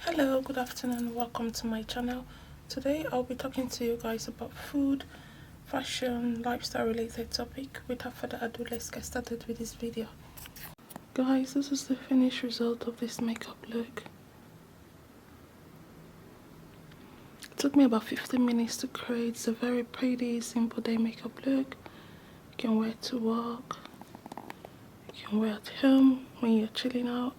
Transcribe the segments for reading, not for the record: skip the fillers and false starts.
Hello, good afternoon, welcome to my channel. Today I'll be talking to you guys about food, fashion, lifestyle related topic. Without further ado, let's get started with this video. Guys, this is the finished result of this makeup look. It took me about 15 minutes to create. It's a very pretty, simple day makeup look. You can wear it to work, you can wear it at home when you're chilling out.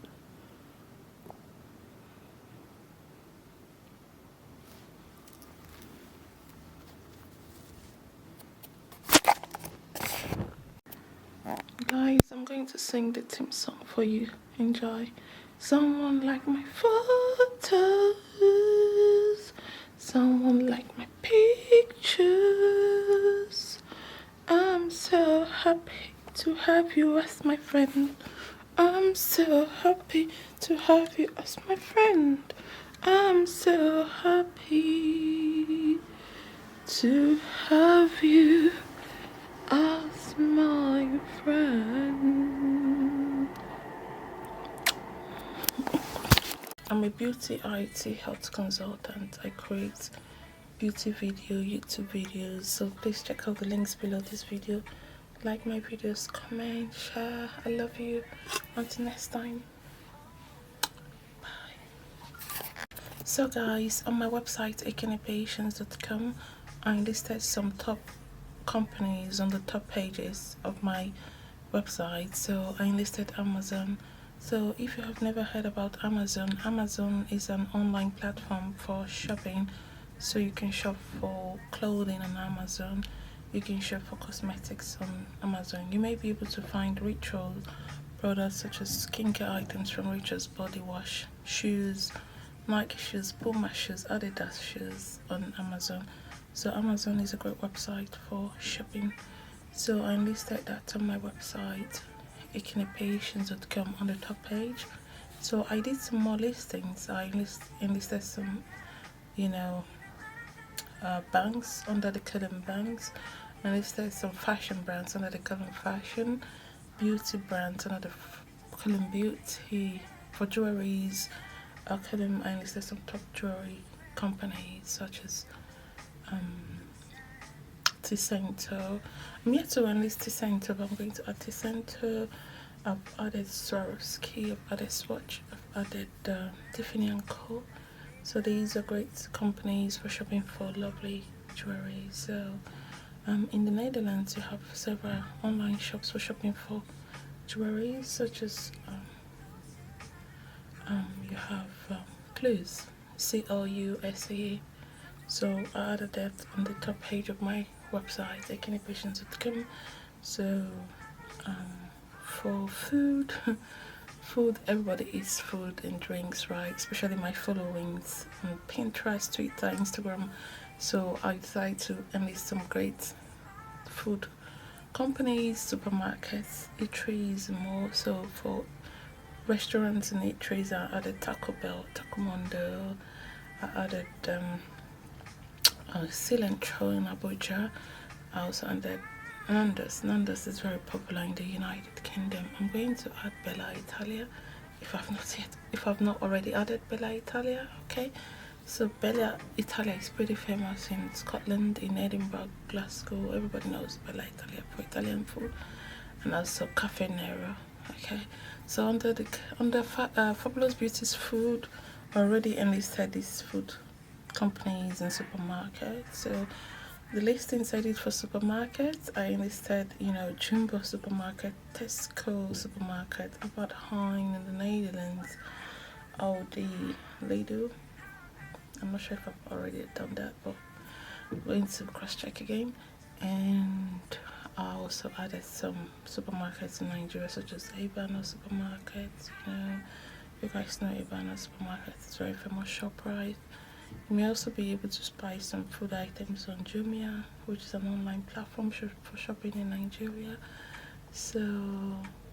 Guys, I'm going to sing the theme song for you. Enjoy. Someone like my photos, someone like my pictures. I'm so happy to have you as my friend. I'm so happy to have you as my friend. I'm so happy to have you as my friend. I'm a beauty IT health consultant. I create beauty video, YouTube videos, so please check out the links below this video. Like my videos, comment, share. I love you. Until next time. Bye. So guys, on my website ekenepatience.com, I listed some top companies on the top pages of my website. So I enlisted Amazon. So if you have never heard about Amazon, Amazon is an online platform for shopping. So you can shop for clothing on Amazon, you can shop for cosmetics on Amazon. You may be able to find ritual products such as skincare items from Ritual's body wash, shoes, Nike shoes, Puma shoes, Adidas shoes on Amazon. So Amazon is a great website for shopping. So I enlisted that on my website ekenepatience.com on the top page. So I did some more listings. I enlisted some, banks under the column banks. I enlisted some fashion brands under the column fashion, beauty brands under the column beauty. For jewelries, I enlisted some top jewelry companies such as T-Cento. I'm yet to enlist T-Cento, but I'm going to add T-Cento. I've added Swarovski, I've added Swatch, I've added Tiffany & Co. So these are great companies for shopping for lovely jewelry. So in the Netherlands, you have several online shops for shopping for jewelry, such as you have Clues, CLUSE. So I added that on the top page of my website, ekenepatience.com. So for food, everybody eats food and drinks, right? Especially my followings on Pinterest, Twitter, Instagram. So I decided to enlist some great food companies, supermarkets, eateries, and more. So for restaurants and eateries, I added Taco Bell, Taco Mondo. I added Cilantro in Abuja. I also added Nando's. Nando's is very popular in the United Kingdom. I'm going to add Bella Italia if I've not already added Bella Italia. Okay, so Bella Italia is pretty famous in Scotland, in Edinburgh, Glasgow. Everybody knows Bella Italia for Italian food, and also Cafe Nero. Okay, so under Fabulous Beauty's food, already enlisted these food companies and supermarkets. So the listings I did for supermarkets, I enlisted, Jumbo supermarket, Tesco supermarket, Albert Heijn in the Netherlands, Aldi, Lidl. I'm not sure if I've already done that, but I'm going to cross-check again. And I also added some supermarkets in Nigeria, such as Ebano supermarkets. You guys know Ebano supermarket, it's very famous ShopRite. You may also be able to buy some food items on Jumia, which is an online platform for shopping in Nigeria. So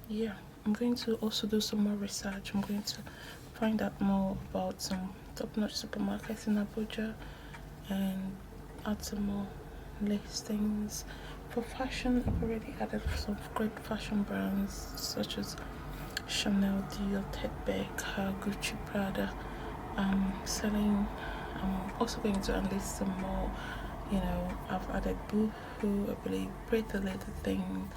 yeah, I'm going to also do some more research. I'm going to find out more about some top-notch supermarkets in Abuja and add some more listings. For fashion, I've already added some great fashion brands such as Chanel, Dior, Tedbaker, Gucci, Prada, selling. I'm also going to enlist some more. I've added boohoo, I believe, pretty little thing.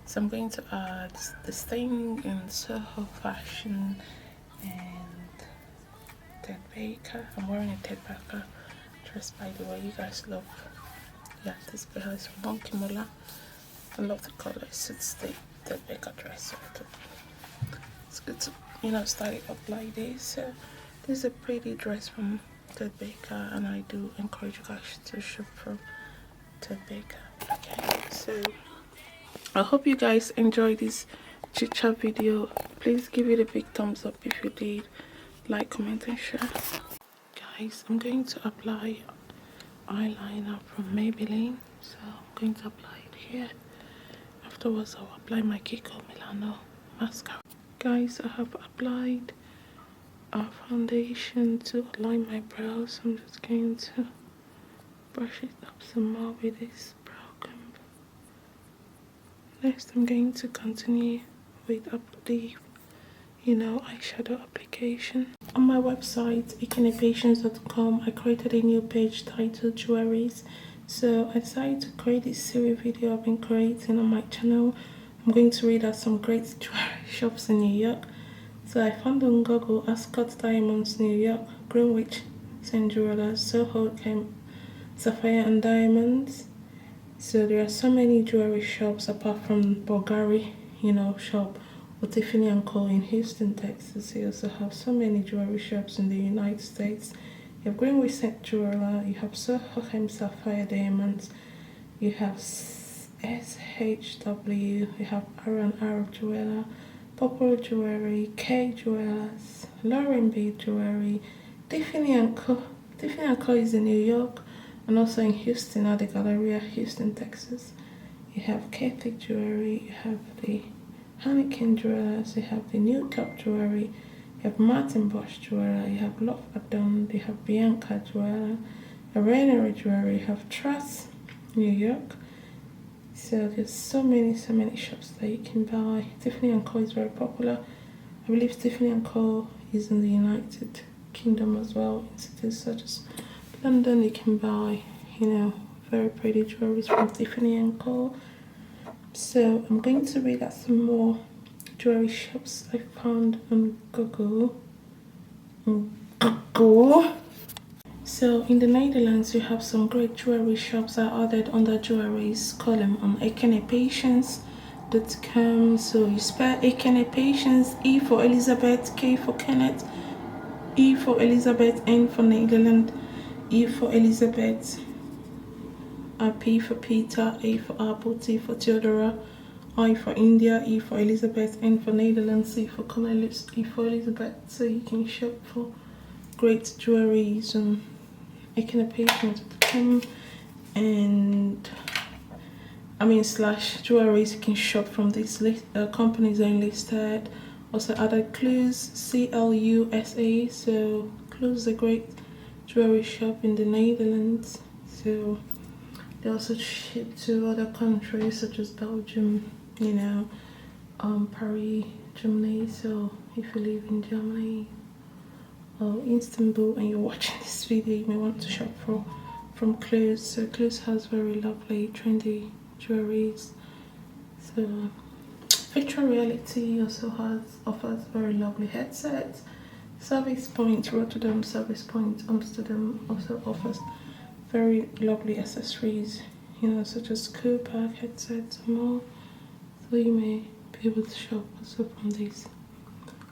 So I'm going to add this thing in Soho fashion and Tedbaker. I'm wearing a Tedbaker dress, by the way. You guys love, this pair is from Monkey Mola. I love the color. It suits the Tedbaker dress. So it's good to style it up like this. So this is a pretty dress from Tedbaker, and I do encourage you guys to shop from Tedbaker. Okay, so I hope you guys enjoyed this chit chat video. Please give it a big thumbs up if you did. Like, comment and share. Guys, I'm going to apply eyeliner from Maybelline. So I'm going to apply it here. Afterwards I'll apply my Kiko Milano mascara. Guys, I have applied a foundation to align my brows. I'm just going to brush it up some more with this brow comb. Next, I'm going to continue with the eyeshadow application. On my website, ekenepatience.com, I created a new page titled Jewelries. So I decided to create this series video I've been creating on my channel. I'm going to read out some great jewelry shops in New York. So I found on Google Ascot Diamonds, New York, Greenwich, St. Jewelers, Soho, Sapphire and Diamonds. So there are so many jewelry shops apart from Bulgari, shop with Tiffany & Co. in Houston, Texas. You also have so many jewelry shops in the United States. You have Greenwich St. Jeweler, you have Soho Sapphire Diamonds, you have SHW, you have R&R Jeweler, Purple Jewelry, K Jewelers, Lauren B Jewelry, Tiffany & Co. Tiffany & Co. is in New York and also in Houston at the Galleria, Houston, Texas. You have Kathy Jewelry, you have the Hanneken Jewelers, you have the New Cup Jewelry, you have Martin Bosch Jeweler, you have Love Adon, you have Bianca Jeweler, Rainer Jewelry, you have Trust, New York. So there's so many shops that you can buy. Tiffany & Co. is very popular. I believe Tiffany & Co. is in the United Kingdom as well, in cities such as London. You can buy, very pretty jewelry from Tiffany & Co. So I'm going to read out some more jewelry shops I found on Google. So in the Netherlands, you have some great jewelry shops that are added under jewelries column on ekenepatience.com. So you spell Ekene Patience, E for Elizabeth, K for Kenneth, E for Elizabeth, N for Netherlands, E for Elizabeth, P for Peter, A for Apple, T for Theodora, I for India, E for Elizabeth, N for Netherlands, C for Cornelius, E for Elizabeth. So you can shop for great jewelries on ekenepatience.com and / jewelries. You can shop from these companies I listed. Also added Clues, CLUSA. So Clues is a great jewelry shop in the Netherlands. So they also ship to other countries such as Belgium, Paris, Germany. So if you live in Germany or Istanbul and you're watching this video, you may want to shop from Clues. So Clues has very lovely, trendy jewelries. So Virtual Reality also offers very lovely headsets. Service Point Rotterdam, Service Point Amsterdam also offers very lovely accessories, such as Cooper headsets and more. So you may be able to shop also from these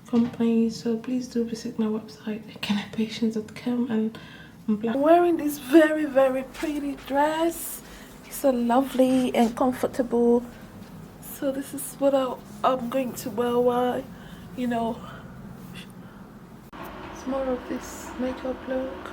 companies. So please do visit my website ekenepatience.com. And I'm wearing this very pretty dress. It's so lovely and comfortable. So this is what I'm going to wear while it's more of this makeup look.